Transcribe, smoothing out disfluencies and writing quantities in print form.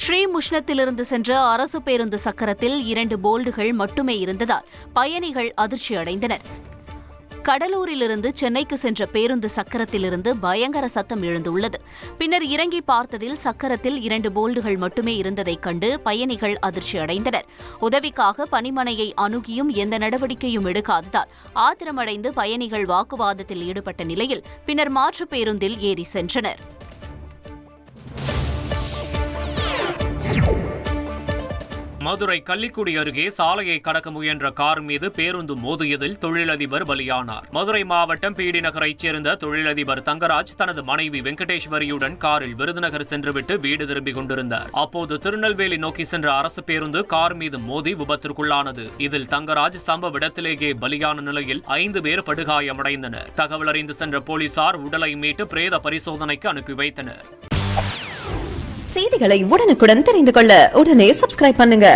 ஸ்ரீமுஷ்ணத்திலிருந்து சென்ற அரசு பேருந்து சக்கரத்தில் 2 போல்டுகள் மட்டுமே இருந்ததால் பயணிகள் அதிர்ச்சி அடைந்தனர். கடலூரிலிருந்து சென்னைக்கு சென்ற பேருந்து சக்கரத்திலிருந்து பயங்கர சத்தம் எழுந்துள்ளது. பின்னர் இறங்கி பார்த்ததில் சக்கரத்தில் 2 போல்டுகள் மட்டுமே இருந்ததைக் கண்டு பயணிகள் அதிர்ச்சி அடைந்தனர். உதவிக்காக பணிமனையை அணுகியும் எந்த நடவடிக்கையும் எடுக்காததால் ஆத்திரமடைந்து பயணிகள் வாக்குவாதத்தில் ஈடுபட்ட நிலையில் பின்னர் மாற்று பேருந்தில் ஏறி சென்றனர். மதுரை கள்ளிக்குடி அருகே சாலையை கடக்க முயன்ற கார் மீது பேருந்து மோதியதில் தொழிலதிபர் பலியானார். மதுரை மாவட்டம் பீடி நகரைச் சேர்ந்த தொழிலதிபர் தங்கராஜ் தனது மனைவி வெங்கடேஸ்வரியுடன் காரில் விருதுநகர் சென்றுவிட்டு வீடு திரும்பிக் கொண்டிருந்தார். அப்போது திருநெல்வேலி நோக்கி சென்ற அரசு பேருந்து கார் மீது மோதி விபத்திற்குள்ளானது. இதில் தங்கராஜ் சம்பவ இடத்திலேயே பலியான நிலையில் 5 பேர் படுகாயமடைந்தனர். தகவல் அறிந்து சென்ற போலீசார் உடலை மீட்டு பிரேத பரிசோதனைக்கு அனுப்பி வைத்தனர். செய்திகளை உடனுக்குடன் தெரிந்து கொள்ள உடனே சப்ஸ்கிரைப் பண்ணுங்க.